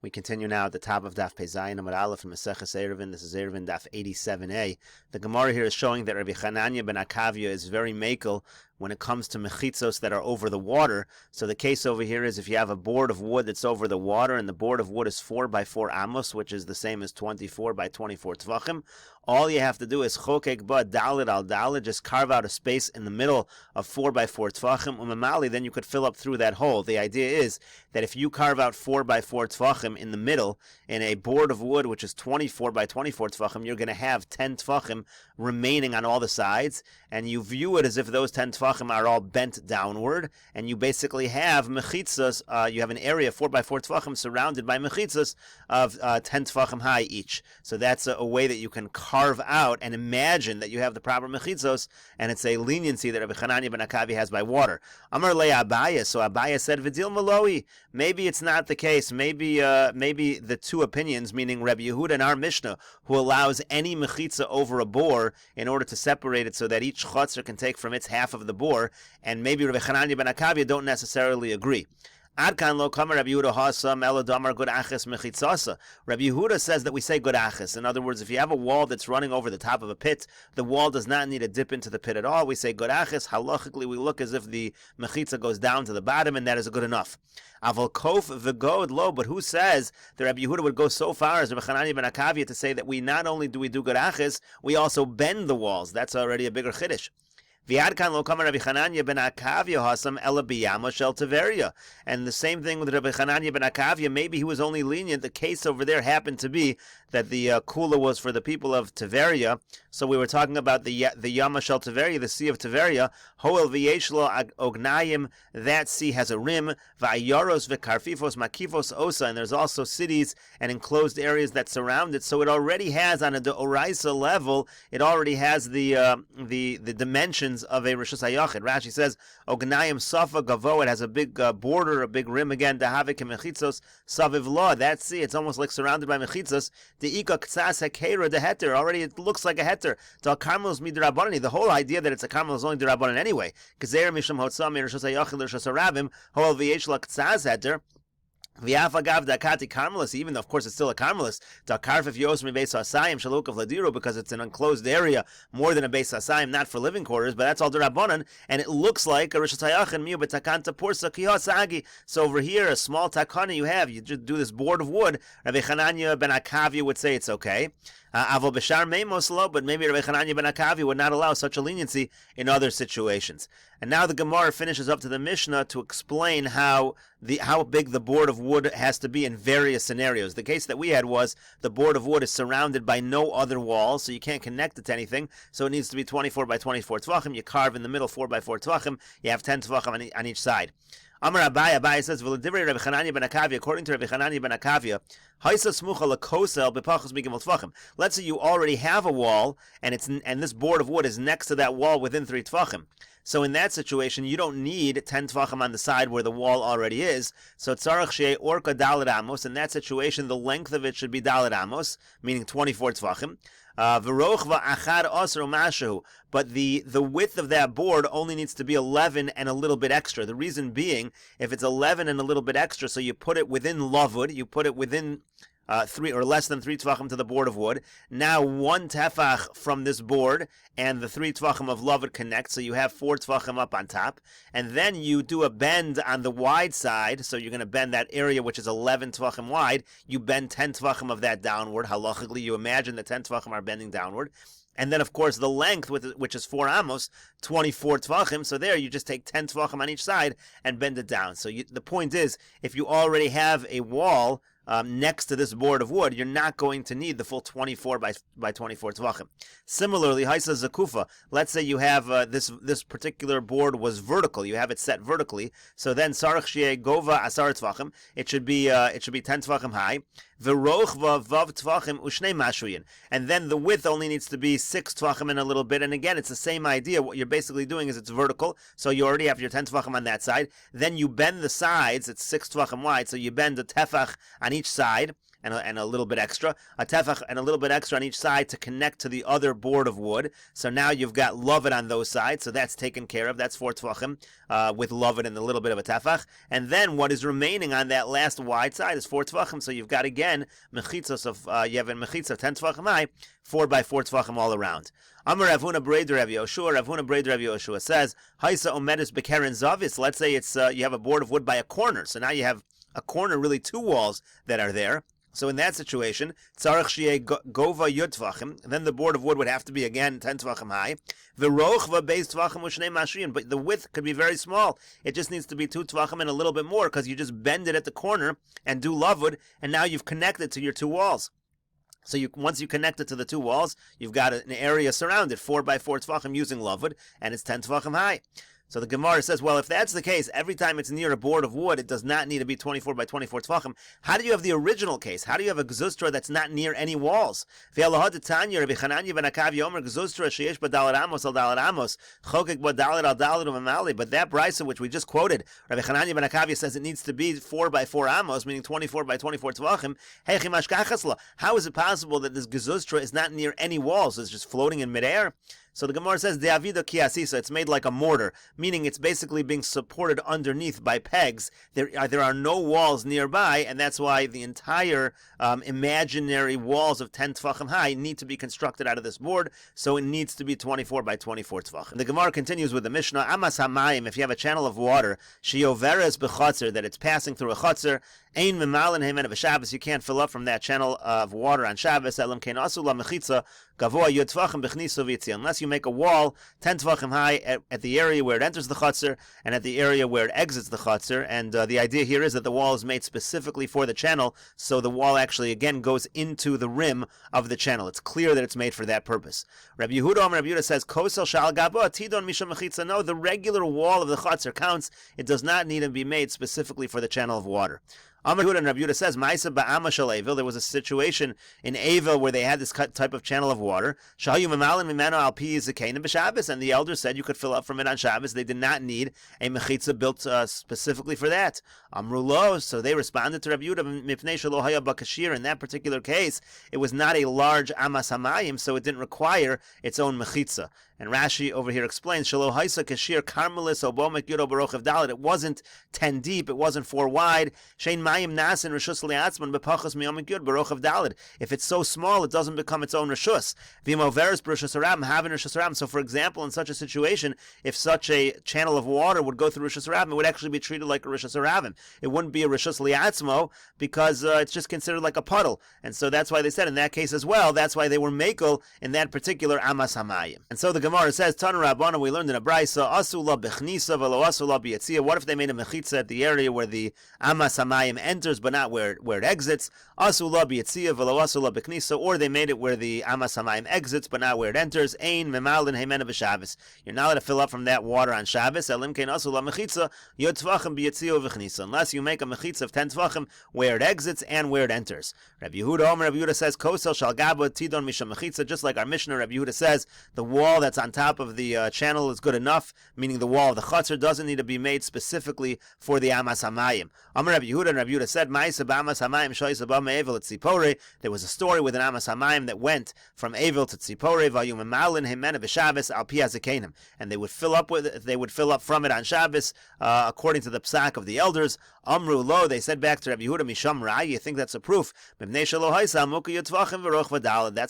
We continue now at the top of Daf Zayin Amud Aleph from Meseches Eruvin. This is Eruvin Daf 87a. The Gemara here is showing that Rabbi Chananya ben Akavia is very makel when it comes to mechitzos that are over the water. So the case over here is if you have a board of wood that's over the water, and the board of wood is 4 by 4 amos, which is the same as 24 by 24 tvachim, all you have to do is chokek ba dalit al dalit, just carve out a space in the middle of 4 by 4 tvachim, umamali, then you could fill up through that hole. The idea is that if you carve out 4 by 4 tvachim in the middle in a board of wood which is 24 by 24 tvachim, you're going to have 10 tvachim remaining on all the sides, and you view it as if those 10 tvachim are all bent downward, and you basically have mechitzas, you have an area 4 by 4 tvachim surrounded by mechitzas of 10 tvachim high each. So that's a way that you can carve out and imagine that you have the proper mechitzos, and it's a leniency that Rabbi Chananya ben Akavi has by water. Amar le Abaya, so Abaya said, Vidil Maloi, maybe it's not the case. Maybe the two opinions, meaning Rabbi Yehuda and our Mishnah, who allows any mechitza over a bore in order to separate it so that each chotzer can take from its half of the bore, and maybe Rabbi Chananya ben Akavia don't necessarily agree. Adkan lo kamer Rabbi Yehuda hasam eladamar good aches mechitzasa. Rabbi Yehuda says that we say good aches. In other words, if you have a wall that's running over the top of a pit, the wall does not need to dip into the pit at all. We say good aches. Halachically, we look as if the mechitza goes down to the bottom, and that is good enough. Aval kof v'god lo, but who says that Rabbi Yehuda would go so far as Rabbi Chananya ben Akavia to say that we not only do we do good aches, we also bend the walls? That's already a bigger chiddush. V'yadkan lo kamer Rabbi Chananya ben Akavia hasam ela biyama shel Tiveria. And the same thing with Rabbi Chananya ben Akavia. Maybe he was only lenient. The case over there happened to be that the kula was for the people of Tiveria. So we were talking about the Yama shel Tiveria, the Sea of Tiveria. Hoel v'yesh lo ognayim. That sea has a rim. V'ayaros v'karfifos makifos osa. And there's also cities and enclosed areas that surround it. So it already has, on a deoraisa level, it already has the dimensions of a Rishus HaYachid. Rashi says, Ognayim Safa Gavo, it has a big border, a big rim again, Dahavik Mechitzos Saviv Law. That sea, it's almost like surrounded by Mechitzos. The Ika Ktsas Hekera, the Heter, already it looks like a Heter. Tal Karmelos Midrabanani. The whole idea that it's a Karmel is only Dirabanan anyway. Kazer Misham Hotzam, Rishus HaYachid, Rishus HaRabim, Hoel V'yesh La Ktsas Heter. V'yafagav dakati karmelis, even though of course it's still a karmelis, takarf if yos mi beis hasayim shaluk of ladiro, because it's an enclosed area more than a beis hasayim, not for living quarters, but that's all derabanan, and it looks like a rishus hayachin miu betakanta pursa kiyosagi. So over here, a small takana you just do this board of wood. Rabbi Chananya ben Akavia would say it's okay. Avo b'shar meimos lo, but maybe Rabbi Chananya ben Akavia would not allow such a leniency in other situations. And now the Gemara finishes up to the Mishnah to explain how big the board of wood has to be in various scenarios. The case that we had was the board of wood is surrounded by no other wall, so you can't connect it to anything, so it needs to be 24 by 24 tvachim. You carve in the middle 4 by 4 tvachim, you have 10 tvachim on each side. Amar Abaya says, "V'ledivrei Rabbi Chananya ben Akavia." According to Rabbi Chananya ben Akavia, Haisa smucha lekosel bepachos migimel tvachim. Let's say you already have a wall, and this board of wood is next to that wall within 3 tvachim. So in that situation, you don't need 10 tvachim on the side where the wall already is. So tzarach shei orka dalet amos. In that situation, the length of it should be dalet amos, meaning 24 tvachim. V'rochva achad osro mashahu. But the width of that board only needs to be 11 and a little bit extra. The reason being, if it's 11 and a little bit extra, so you put it within lavud, you put it within 3 or less than 3 tvachim to the board of wood. Now 1 tefach from this board and the 3 tvachim of lavud connect, so you have 4 tvachim up on top. And then you do a bend on the wide side, so you're going to bend that area which is 11 tvachim wide. You bend 10 tvachim of that downward. Halachically, you imagine the 10 tvachim are bending downward. And then, of course, the length, which is 4 amos, 24 tvachim. So there, you just take 10 tvachim on each side and bend it down. So the point is, if you already have a wall next to this board of wood, you're not going to need the full 24 by 24 tvachim. Similarly, Haisa Zakufa, let's say you have this particular board was vertical, you have it set vertically, so then Sarach Shie Gova Asar tvachim, it should be 10 tvachim high. V'rochva vav tvachim ushnei mashuyin, and then the width only needs to be 6 tvachim and a little bit. And again, it's the same idea. What you're basically doing is it's vertical, so you already have your 10 tvachim on that side. Then you bend the sides. It's 6 tvachim wide, so you bend the tefach on each side. and a little bit extra, a tefach and a little bit extra on each side to connect to the other board of wood. So now you've got lovet on those sides, so that's taken care of. That's 4 tefachim with lovet and a little bit of a tefach. And then what is remaining on that last wide side is 4 tefachim. So you've got again mechitzos of you have a mechitza of 10 tefachim high, 4 by 4 tefachim all around. Amar Rav Huna Breder Rav Yoshua. Rav Huna Breder Rav Yoshua says, Haisa Omedus Bekeren Zavis. Let's say it's you have a board of wood by a corner. So now you have a corner, really 2 walls that are there. So in that situation, tzarich sheyeh gova yud tvachim, then the board of wood would have to be again 10 tvachim high. The rochva beis tvachim ushnei mashriyin, but the width could be very small. It just needs to be 2 tvachim and a little bit more because you just bend it at the corner and do lavud, and now you've connected to your 2 walls. So once you connect it to the 2 walls, you've got an area surrounded 4 by 4 tvachim using lavud, and it's 10 tvachim high. So the Gemara says, well, if that's the case, every time it's near a board of wood, it does not need to be 24 by 24 tefachim. How do you have the original case? How do you have a gzustra that's not near any walls? But that brisa which we just quoted, Rabbi Chananya ben Akavia says it needs to be 4 by 4 amos, meaning 24 by 24 tefachim. How is it possible that this gzustra is not near any walls? It's just floating in midair? So the Gemara says, "De'avida kiasisa." It's made like a mortar, meaning it's basically being supported underneath by pegs. There are no walls nearby, and that's why the entire imaginary walls of 10 tefachim high need to be constructed out of this board. So it needs to be 24 by 24 tefachim. The Gemara continues with the Mishnah: Amas hamayim. If you have a channel of water, sheyoveres b'chatzir, that it's passing through a chatzir. Ein memalin hemen of a Shabbos. You can't fill up from that channel of water on Shabbos. Elam kein asu la mechitza gavoa yud tefachim b'chniso v'yitzia. Unless you make a wall 10 tefachim high at the area where it enters the chutzner and at the area where it exits the chutzner. And the idea here is that the wall is made specifically for the channel, so the wall actually again goes into the rim of the channel. It's clear that it's made for that purpose. Rabbi Yehuda says, Kosel shal gabo tidon misha mechitza. No, the regular wall of the chutzner counts. It does not need to be made specifically for the channel of water. Amar Yehuda and Rabbi Yehuda says, Ma'isa ba'ama shel Avil. There was a situation in Avil where they had this type of channel of water. Shahayu memalin mimeno al pi zekanim b'Shabbos, and the elders said you could fill up from it on Shabbos. They did not need a mechitza built specifically for that. Amru lo, so they responded to Rabbi Yehuda, mipnei shelo haya b'kashir. In that particular case, it was not a large amas hamayim, so it didn't require its own mechitza. And Rashi over here explains, Shelo haisa kashir karmelis obomek yudo barochav dalet. It wasn't 10 deep, it wasn't 4 wide. Shein mayim nasin reshus liatzman bepachas miyomek yud barochav dalet. If it's so small, it doesn't become its own reshus. V'imoveres b'reshus harabim, having reshus harabim. So for example, in such a situation, if such a channel of water would go through reshus harabim, it would actually be treated like a reshus harabim. It wouldn't be a reshus liatzmo because it's just considered like a puddle. And so that's why they said in that case as well, that's why they were mekel in that particular amas hamayim. And so the Gemara says, Tanu Rabbana, we learned in a brisa, asula bechnisa velo asula biyatzia. What if they made a mechitza at the area where the amas hamayim enters, but not where it exits? Asula biyatzia velo asula bechnisa, or they made it where the amas hamayim exits, but not where it enters. Ein memalin heimena b'Shabbos. You're not allowed to fill up from that water on Shabbos. Elim kein asula mechitza yod tvachim biyatzia v'chnisa, unless you make a mechitza of 10 tvachim where it exits and where it enters. Rabbi Yehuda, Rabbi Yehuda says, Kosel shal gabo tidon misha mechitza. Just like our Mishnah, Rabbi Yehuda says, the wall that's on top of the channel is good enough, meaning the wall of the chutzner doesn't need to be made specifically for the amas hamayim. Amar Rabbi Yehuda, and Rabbi Yehuda said, Ma'isa b'amas hamayim shoyis abam Avil at Tzipore. There was a story with an amas hamayim that went from Avil to Tzipore, vayum emalin himena b'Shabbos al pi hazakenim, and they would fill up from it on Shabbos according to the psak of the elders. Amru lo, they said back to Rabbi Yehuda, misham ra, you think that's a proof? That's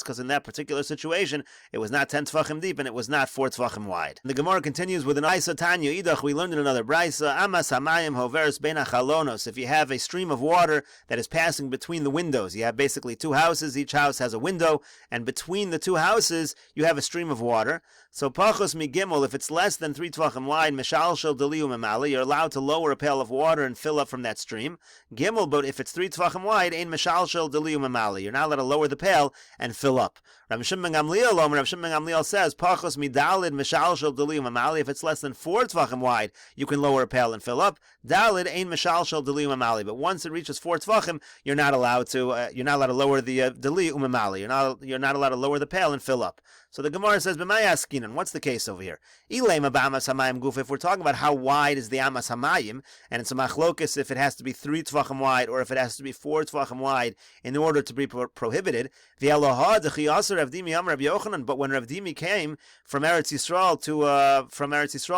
because in that particular situation, it was not 10 tefachim deep and it was not 4 tefachim wide. And the Gemara continues with an Isa Tanya Idach. We learned in another brisa, Amas hamayim hoveres bein hachalonos. If you have a stream of water that is passing between the windows, you have basically 2 houses, each house has a window, and between the 2 houses, you have a stream of water. So pachos migimel, if it's less than 3 tvachim wide, mishal shel deliu memali, you're allowed to lower a pail of water and fill up from that stream. Gimel, but if it's 3 tvachim wide, ein mishal shel deliu memali, you're not allowed to lower the pail and fill up. Rav Shimon ben Gamliel says, pachos midalid mishal shel deliu memali, if it's less than 4 tvachim wide, you can lower a pail and fill up. Dalid ein mishal shel deliu memali, but but once it reaches 4 tvachim, you're not allowed to lower the deli umemali. You're not allowed to lower the pail and fill up. So the Gemara says, "B'may askinan." What's the case over here? Ilema b'amas hamayim guf. If we're talking about how wide is the amas hamayim, and it's a machlokus if it has to be 3 tvachim wide or if it has to be 4 tvachim wide in order to be prohibited. But when Rav Dimi came from Eretz Yisrael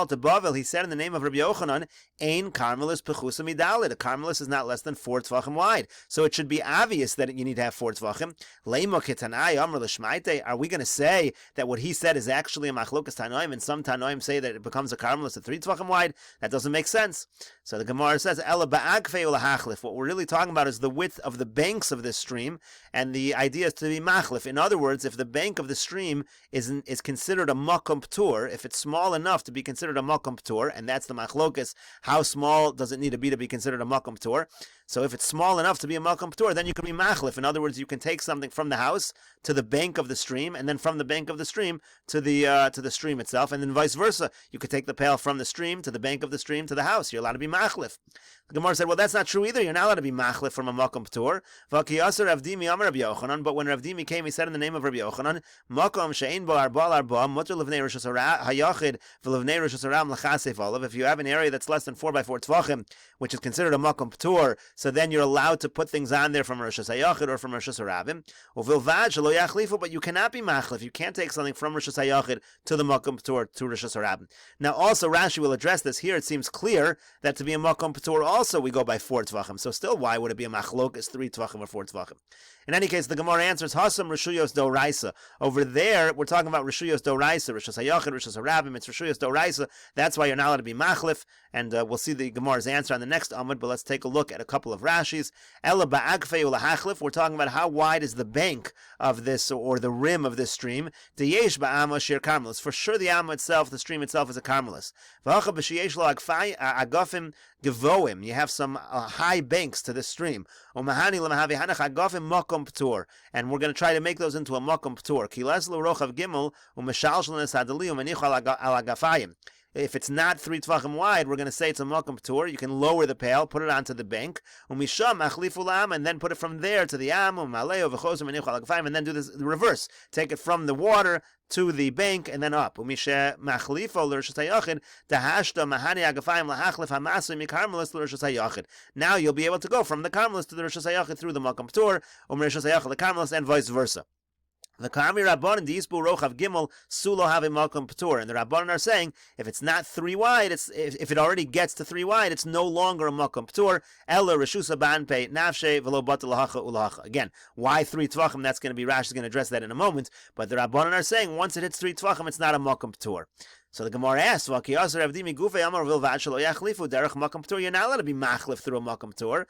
to Bavel, he said in the name of Rabbi Yochanan, "Ein karmelis pechusa midalid." A karmelis is not less than 4 tvachim wide, so it should be obvious that you need to have 4 tvachim. Leimo ketanai amar l'shmaite. Are we going to say that what he said is actually a machlokas tanoim, and some tanoim say that it becomes a karmelis at 3 tvachim wide? That doesn't make sense. So the Gemara says, "Ela ba'agfei ulahachlif." What we're really talking about is the width of the banks of this stream, and the idea is to be machlif. In other words, if the bank of the stream is considered a makom ptur, if it's small enough to be considered a makom ptur, and that's the machlokas, how small does it need to be considered a makom ptur? So if it's small enough to be a makom ptur, then you can be machlif. In other words, you can take something from the house to the bank of the stream, and then from the bank of the stream to the stream itself, and then vice versa. You could take the pail from the stream to the bank of the stream to the house. You're allowed to be machlif. The Gemara said, well, that's not true either. You're not allowed to be machlif from a makom ptur. V'kiyasar Rav Dimi amar Rabbi Yochanan. But when Rav Dimi came, he said in the name of Rabbi Yochanan, makom she'ein bo arba'al arba mutar levnei rishus hayachid v'levnei rishus haram l'chasef olav. If you have an area that's less than 4 by 4 tvachim, which is considered a makom ptur, so then you're allowed to put things on there from rishus hayachid or from rishus harabim. Uvilvad shelo yachlifu, but you cannot be machlif. You can't take something from rishus hayachid to the makom ptur to rishus harabim. Now, also Rashi will address this here. It seems clear that to be a makom ptur also we go by 4 tvachim. So still, why would it be a machlokas 3 tvachim or 4 tvachim? In any case, the Gemara answers, Hasam Rishuyos Doraisa. Over there, we're talking about Rishuyos Doraisa, Rishus Hayachid, Rishus Harabim, it's Rishuyos Doraisa. That's why you're not allowed to be machlif, and we'll see the Gemara's answer on the next Amud, but let's take a look at a couple of Rashis. Ela ba'agfei ulahachlif, we're talking about how wide is the bank of this, or the rim of this stream. Deyesh ba'ama shir karmelis. For sure the Amma itself, the stream itself is a karmelis. V'hacha b'sheyesh lo agafim gevoim. You have some high banks to this stream. Umahani l'mahavi hanach agafim makom ptur. And we're going to try to make those into a makom ptur. Kiles l'rochav gimel umeshalshel nesadali umenichu al agafayim. If it's not 3 tvachim wide, we're going to say it's a makom ptur. You can lower the pail, put it onto the bank, umisham achlifu la'am, and then put it from there to the am, umaleo v'chos umenichu al agafayim, and then do this the reverse. Take it from the water to the bank and then up. Umishe machlifo l'rishus hayachid dahashta mahani agafayim lahachlif hamasu mikarmelis l'rishus hayachid. Now you'll be able to go from the karmelis to the rishus hayachid through the makom ptur, rishus hayachid the karmelis, and vice versa. The Kami Rabbanan Disbu Rochav Gimel Sulo have a Malkum Ptur, and the Rabbanan are saying if it's not 3 wide, if it already gets to 3 wide, it's no longer a Malkum Ptur. Ella Reshusa Banpe Nafshe Velo Batalahacha Ulahacha. Again, why 3 Tvachim? That's going to be Rash is going to address that in a moment. But the Rabbanan are saying once it hits 3 Tvachim, it's not a Malkum Ptur. So the Gemara asks, you're not allowed to be machlif through a makom ptur.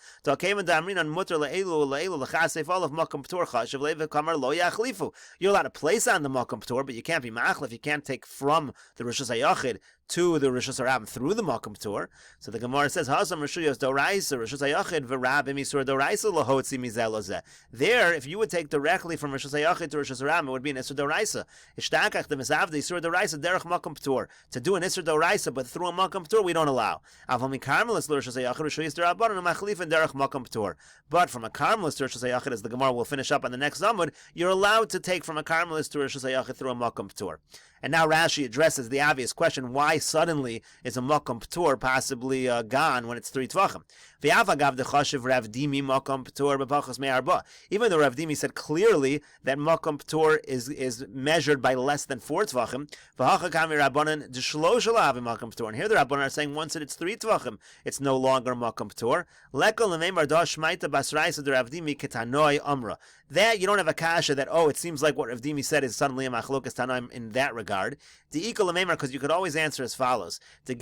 You're allowed to place on the makom ptur, but you can't be machlif. You can't take from the rishus hayachid to the rishus harabim through the makom ptur. So the Gemara says, Hasam rishuyos doraisa rishus hayachid v'rabim isur doraisa lahotzi mizelozeh. There, if you would take directly from rishus hayachid to rishus harabim, it would be an isur doraisa. Ishtakach the misavde isur doraisa derech makom ptur. To do an isur doraisa, but through a makom ptur, we don't allow. But from a karmelis to rishus hayachid, as the Gemara will finish up on the next Amud, you're allowed to take from a karmelis to rishus hayachid through a makom ptur. And now Rashi addresses the obvious question, why suddenly is a makom ptur possibly gone when it's 3 tvachim? Even though Rav Dimi said clearly that makom ptur is measured by less than 4 tvachim, and here the Rabbanan are saying once it's 3 tvachim, it's no longer makom ptur. That you don't have a kasha that, it seems like what Rav Dimi said is suddenly a machlokas tanaim in that regard. Because you could always answer as follows. When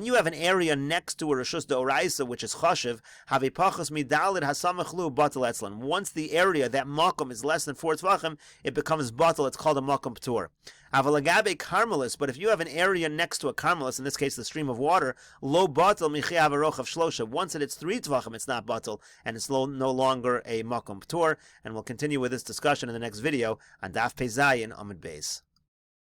you have an area next to a rishus d'oraisa, which is chashiv, have a pachos midalid hasamachlu batal etzlan. Once the area, that makom, is less than 4 tvachim, it becomes batal. It's called a makom ptur. Avalagabe karmelis, but if you have an area next to a karmelis, in this case the stream of water, lo batal michiav arochav shlosha. Once it's 3 tvachim, it's not batal, and it's no longer a makom ptur. And we'll continue with this discussion in the next video on Daf Pei Zayin Amud Beis.